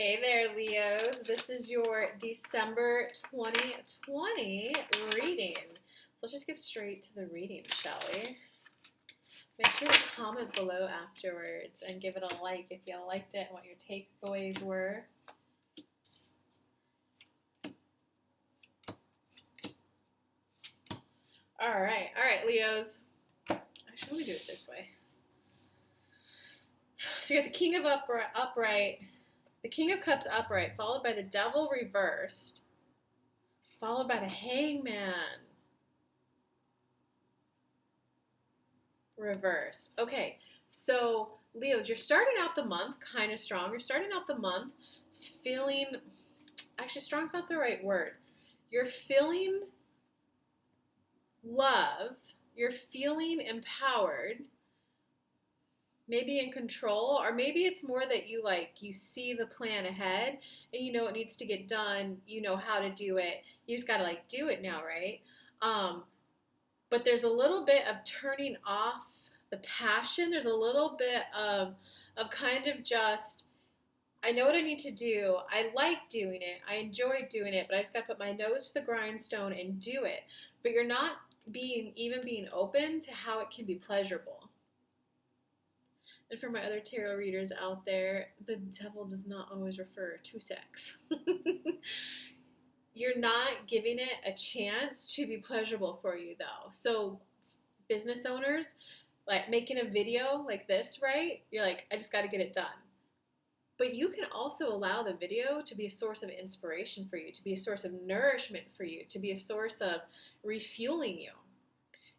Hey there, Leos. This is your December 2020 reading. So let's just get straight to the reading, shall we? Make sure to comment below afterwards and give it a like if you liked it and what your takeaways were. All right, Leos. Actually, let me do it this way. So you got the King of Upright. The King of Cups upright, followed by the Devil reversed, followed by the Hangman reversed. Okay, so Leos, you're starting out the month kind of strong. You're starting out the month feeling, actually strong's not the right word. You're feeling love. You're feeling empowered. Maybe in control, or maybe it's more that you see the plan ahead and you know it needs to get done, you know how to do it, you just gotta do it now, right? But there's a little bit of turning off the passion. There's a little bit of kind of just, I know what I need to do, I like doing it, I enjoy doing it, but I just gotta put my nose to the grindstone and do it. But you're not being open to how it can be pleasurable. And for my other tarot readers out there, the devil does not always refer to sex. You're not giving it a chance to be pleasurable for you, though. So business owners, making a video like this, right? You're like, I just got to get it done. But you can also allow the video to be a source of inspiration for you, to be a source of nourishment for you, to be a source of refueling you.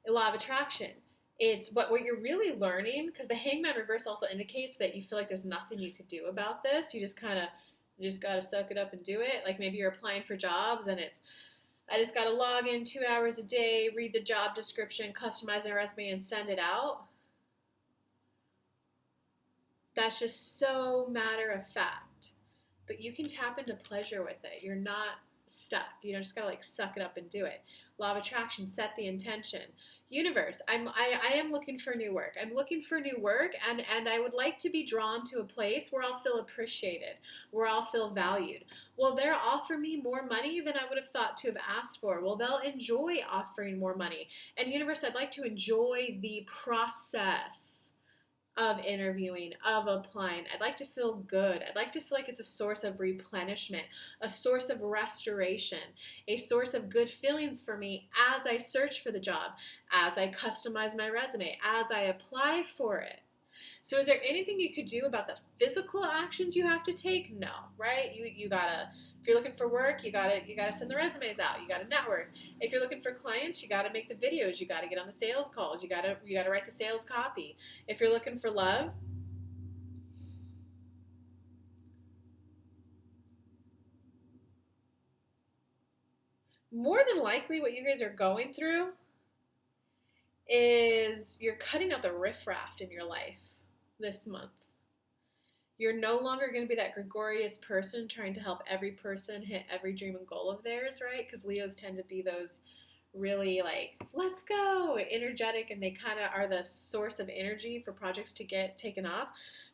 A law of attraction. It's what you're really learning, because the Hangman reverse also indicates that you feel like there's nothing you could do about this. You just got to suck it up and do it. Like maybe you're applying for jobs and I just got to log in 2 hours a day, read the job description, customize my resume, and send it out. That's just so matter of fact. But you can tap into pleasure with it. You're not stuck. You don't just got to suck it up and do it. Law of attraction, set the intention. Universe, I am looking for new work. I'm looking for new work, and I would like to be drawn to a place where I'll feel appreciated, where I'll feel valued. Well, they'll offer me more money than I would have thought to have asked for. Well, they'll enjoy offering more money. And universe, I'd like to enjoy the process of interviewing, of applying. I'd like to feel good. I'd like to feel like it's a source of replenishment, a source of restoration, a source of good feelings for me as I search for the job, as I customize my resume, as I apply for it. So is there anything you could do about the physical actions you have to take? No, right? You gotta, if you're looking for work, you gotta send the resumes out. You gotta network. If you're looking for clients, you gotta make the videos. You gotta get on the sales calls. You gotta write the sales copy. If you're looking for love, more than likely what you guys are going through is you're cutting out the riffraff in your life this month. You're no longer going to be that gregarious person trying to help every person hit every dream and goal of theirs, right? Because Leos tend to be those really let's go, energetic, and they kind of are the source of energy for projects to get taken off.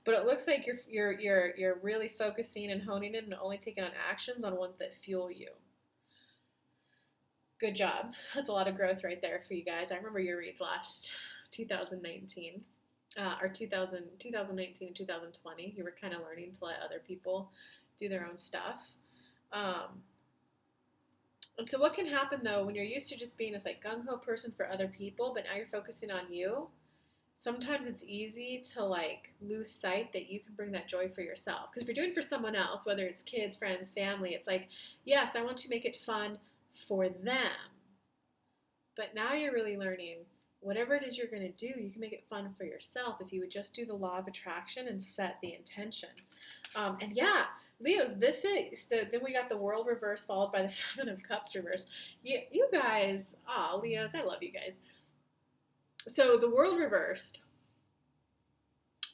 But it looks like you're really focusing and honing it and only taking on actions on ones that fuel you. Good job. That's a lot of growth right there for you guys. I remember your reads last 2019. Or 2019 and 2020, you were kind of learning to let other people do their own stuff. And so what can happen, though, when you're used to just being this gung-ho person for other people, but now you're focusing on you, sometimes it's easy to lose sight that you can bring that joy for yourself. Because if you're doing it for someone else, whether it's kids, friends, family, it's yes, I want to make it fun for them. But now you're really learning, whatever it is you're going to do, you can make it fun for yourself if you would just do the law of attraction and set the intention. And yeah, Leos, this is then we got the World reverse followed by the Seven of Cups reverse. You guys, Leos, I love you guys. So the World reversed.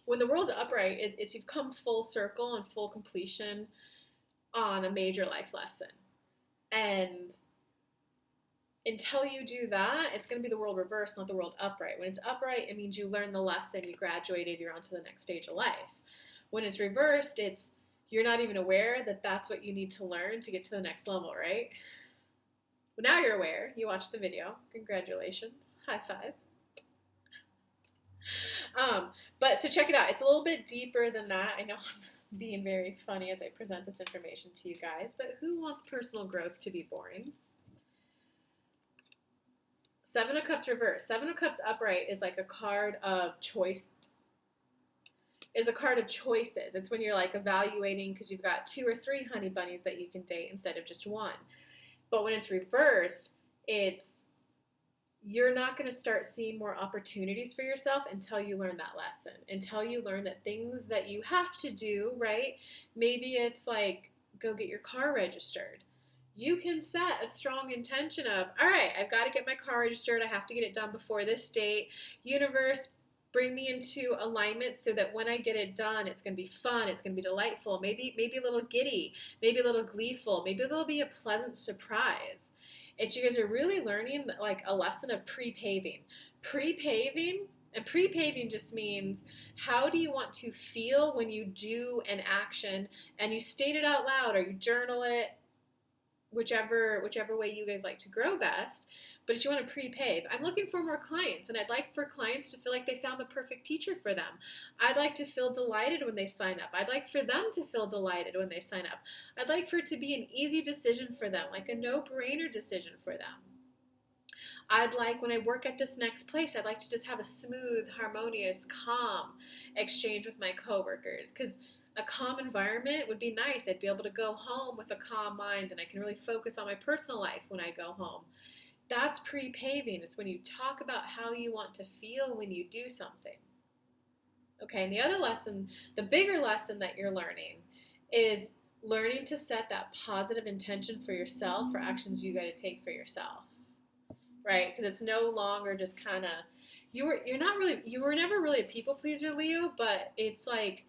When the World's upright, it's you've come full circle and full completion on a major life lesson. And until you do that, it's going to be the World reversed, not the World upright. When it's upright, it means you learned the lesson, you graduated, you're on to the next stage of life. When it's reversed, it's you're not even aware that that's what you need to learn to get to the next level, right? Well, now you're aware. You watched the video. Congratulations. High five. But so check it out. It's a little bit deeper than that. I know I'm being very funny as I present this information to you guys, but who wants personal growth to be boring? Seven of Cups reverse. Seven of Cups upright is like a card of choice. Is a card of choices. It's when you're like evaluating because you've got 2 or 3 honey bunnies that you can date instead of just one. But when it's reversed, it's you're not going to start seeing more opportunities for yourself until you learn that lesson, until you learn that things that you have to do, right? Maybe it's like go get your car registered. You can set a strong intention of, all right, I've got to get my car registered. I have to get it done before this date. Universe, bring me into alignment so that when I get it done, it's going to be fun. It's going to be delightful. Maybe a little giddy, maybe a little gleeful. Maybe there'll be a pleasant surprise. It's you guys are really learning like a lesson of pre-paving. And pre-paving just means how do you want to feel when you do an action and you state it out loud or you journal it, whichever way you guys like to grow best. But if you want to pre-pave, I'm looking for more clients, and I'd like for clients to feel like they found the perfect teacher for them. I'd like to feel delighted when they sign up. I'd like for them to feel delighted when they sign up. I'd like for it to be an easy decision for them, like a no-brainer decision for them. I'd like, when I work at this next place, I'd like to just have a smooth, harmonious, calm exchange with my coworkers, because a calm environment would be nice. I'd be able to go home with a calm mind, and I can really focus on my personal life when I go home. That's pre-paving. It's when you talk about how you want to feel when you do something. Okay, and the other lesson, the bigger lesson that you're learning is learning to set that positive intention for yourself for actions you got to take for yourself, right? Because it's no longer just kind of, you were never really a people pleaser, Leo, but it's like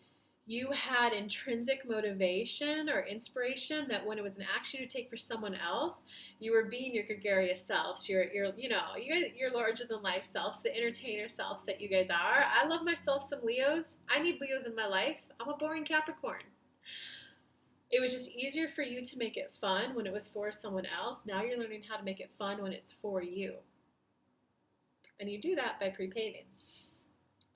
you had intrinsic motivation or inspiration that when it was an action you take for someone else, you were being your gregarious selves, your larger than life selves, the entertainer selves that you guys are. I love myself some Leos. I need Leos in my life. I'm a boring Capricorn. It was just easier for you to make it fun when it was for someone else. Now you're learning how to make it fun when it's for you. And you do that by pre-paving.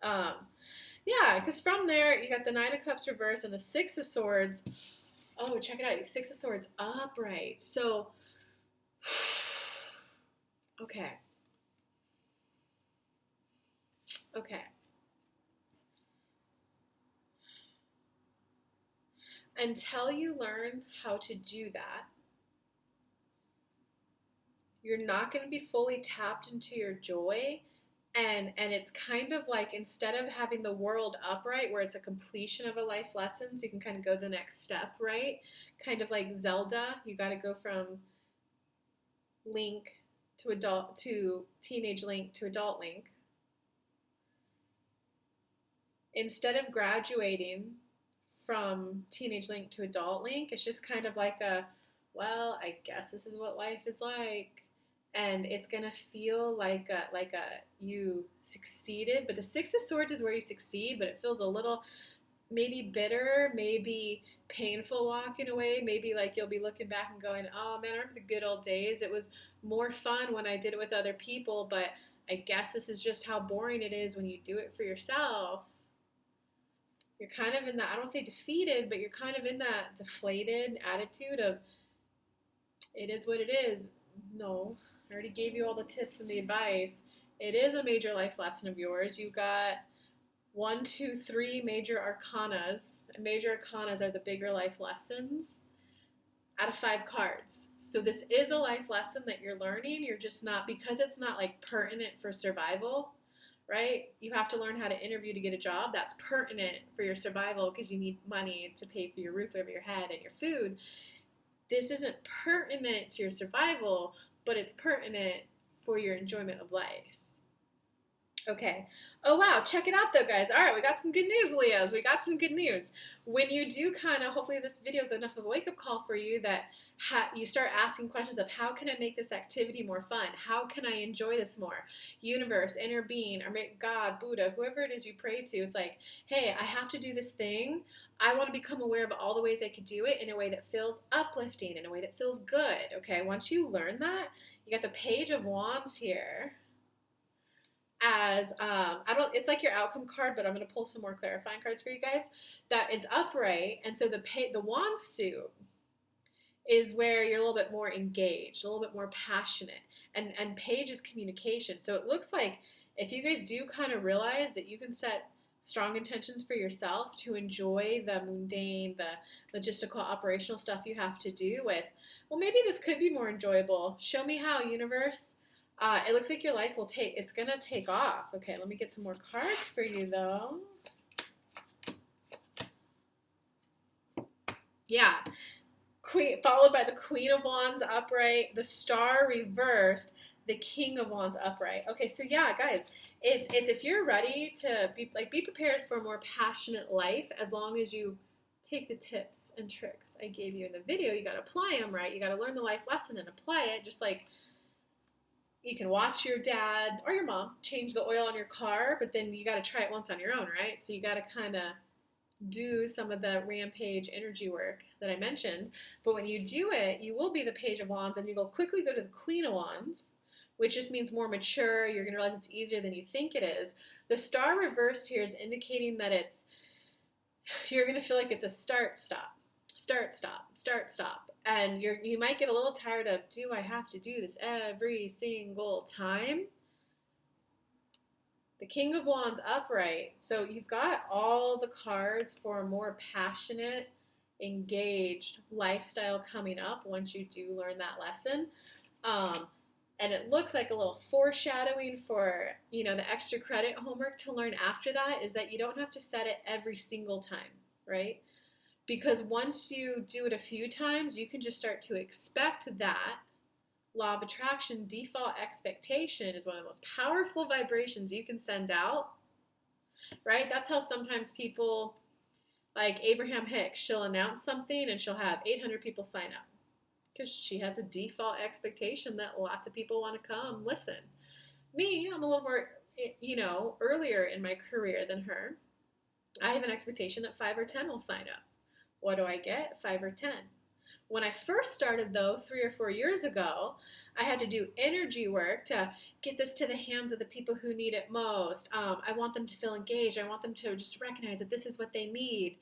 Yeah, because from there, you got the 9 of Cups reversed and the 6 of Swords. Oh, check it out. 6 of Swords upright. So, okay. Until you learn how to do that, you're not going to be fully tapped into your joy. And it's kind of like, instead of having the world upright where it's a completion of a life lesson, so you can kind of go the next step, right? Kind of like Zelda, you got to go from Link to teenage Link to adult Link. Instead of graduating from teenage Link to adult Link, it's just kind of like well, I guess this is what life is like. And it's going to feel like you succeeded. But the 6 of Swords is where you succeed, but it feels a little maybe bitter, maybe painful walking away. Maybe like you'll be looking back and going, oh man, I remember the good old days. It was more fun when I did it with other people, but I guess this is just how boring it is when you do it for yourself. You're kind of in that, I don't say defeated, but you're kind of in that deflated attitude of it is what it is. No. I already gave you all the tips and the advice. It is a major life lesson of yours. You got 1, 2, 3 major arcanas. Major arcanas are the bigger life lessons out of 5 cards. So this is a life lesson that you're learning. You're just not, because it's not like pertinent for survival, right? You have to learn how to interview to get a job. That's pertinent for your survival because you need money to pay for your roof over your head and your food. This isn't pertinent to your survival, but it's pertinent for your enjoyment of life. Okay. Oh, wow. Check it out, though, guys. All right, we got some good news, Leos. We got some good news. When you do kind of, hopefully this video is enough of a wake-up call for you that you start asking questions of how can I make this activity more fun? How can I enjoy this more? Universe, inner being, or God, Buddha, whoever it is you pray to, it's like, hey, I have to do this thing. I want to become aware of all the ways I could do it in a way that feels uplifting, in a way that feels good. Okay, once you learn that, you got the Page of Wands here as I don't it's like your outcome card, but I'm going to pull some more clarifying cards for you guys. That it's upright, and so the wand suit is where you're a little bit more engaged, a little bit more passionate, and page is communication. So it looks like if you guys do kind of realize that you can set strong intentions for yourself to enjoy the mundane, the logistical, operational stuff you have to do with, well, maybe this could be more enjoyable. Show me how, universe. It looks like your life it's going to take off. Okay, let me get some more cards for you, though. Yeah. Queen, followed by the Queen of Wands upright, the Star reversed, the King of Wands upright. Okay, so yeah, guys, it's if you're ready to be prepared for a more passionate life, as long as you take the tips and tricks I gave you in the video. You got to apply them, right? You got to learn the life lesson and apply it, just like you can watch your dad or your mom change the oil on your car, but then you got to try it once on your own, right? So you got to kind of do some of the rampage energy work that I mentioned. But when you do it, you will be the Page of Wands, and you will quickly go to the Queen of Wands, which just means more mature. You're going to realize it's easier than you think it is. The Star reversed here is indicating that you're going to feel like it's a start, stop, start, stop, start, stop. And you might get a little tired of, do I have to do this every single time? The King of Wands upright. So you've got all the cards for a more passionate, engaged lifestyle coming up once you do learn that lesson. And it looks like a little foreshadowing for, the extra credit homework to learn after that is that you don't have to set it every single time, right? Because once you do it a few times, you can just start to expect that. Law of attraction, default expectation is one of the most powerful vibrations you can send out, right? That's how sometimes people, like Abraham Hicks, she'll announce something and she'll have 800 people sign up because she has a default expectation that lots of people want to come listen. Me, I'm a little more, earlier in my career than her. I have an expectation that 5 or 10 will sign up. What do I get? 5 or 10. When I first started, though, 3 or 4 years ago, I had to do energy work to get this to the hands of the people who need it most. I want them to feel engaged. I want them to just recognize that this is what they need.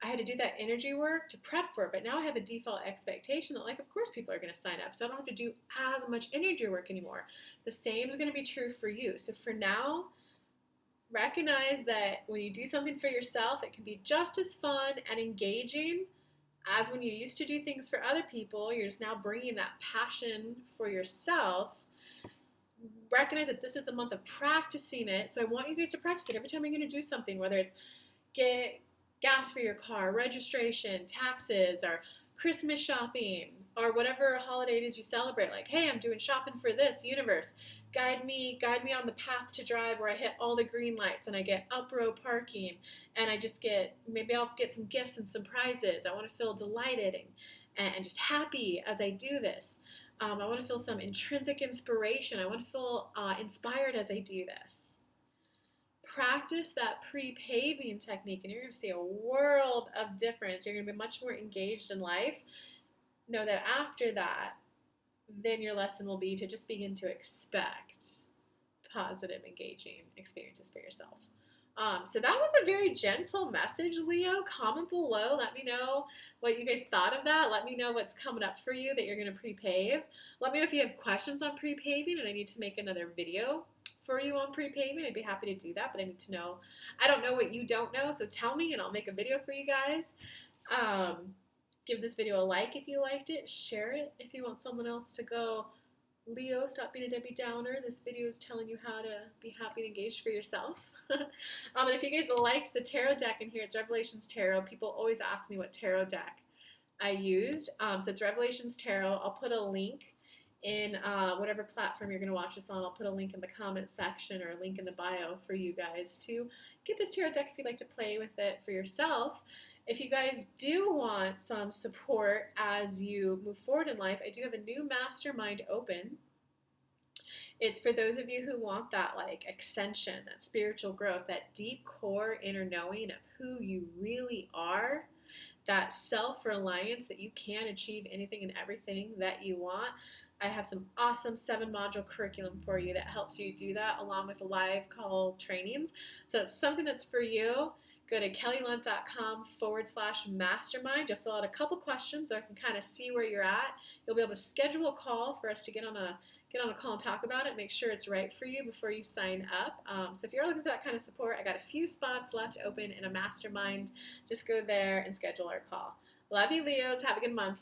I had to do that energy work to prep for it, but now I have a default expectation that, of course people are going to sign up, so I don't have to do as much energy work anymore. The same is going to be true for you. So for now, recognize that when you do something for yourself, it can be just as fun and engaging as when you used to do things for other people. You're just now bringing that passion for yourself. Recognize that this is the month of practicing it. So I want you guys to practice it every time you're going to do something, whether it's get gas for your car, registration, taxes, or Christmas shopping, or whatever holiday it is you celebrate. Like, hey, I'm doing shopping for this, universe. Guide me on the path to drive where I hit all the green lights and I get up row parking and maybe I'll get some gifts and some prizes. I want to feel delighted and just happy as I do this. I want to feel some intrinsic inspiration. I want to feel inspired as I do this. Practice that pre-paving technique and you're going to see a world of difference. You're going to be much more engaged in life. Know that after that, then your lesson will be to just begin to expect positive, engaging experiences for yourself. So that was a very gentle message, Leo. Comment below. Let me know what you guys thought of that. Let me know what's coming up for you that you're going to pre-pave. Let me know if you have questions on pre-paving and I need to make another video for you on pre-paving. I'd be happy to do that, but I need to know. I don't know what you don't know, so tell me and I'll make a video for you guys. Give this video a like if you liked it. Share it if you want someone else to go, Leo, stop being a Debbie Downer. This video is telling you how to be happy and engaged for yourself. And if you guys liked the tarot deck in here, it's Revelations Tarot. People always ask me what tarot deck I used. So it's Revelations Tarot. I'll put a link in whatever platform you're going to watch this on. I'll put a link in the comment section or a link in the bio for you guys to get this tarot deck if you'd like to play with it for yourself. If you guys do want some support as you move forward in life, I do have a new mastermind open. It's for those of you who want that like ascension, that spiritual growth, that deep core inner knowing of who you really are, that self-reliance that you can achieve anything and everything that you want. I have some awesome 7-module curriculum for you that helps you do that, along with live call trainings. So it's something that's for you. Go to kellylunt.com/mastermind. You'll fill out a couple questions so I can kind of see where you're at. You'll be able to schedule a call for us to get on a call and talk about it. Make sure it's right for you before you sign up. So if you're looking for that kind of support, I got a few spots left open in a mastermind. Just go there and schedule our call. Love you, Leos. Have a good month.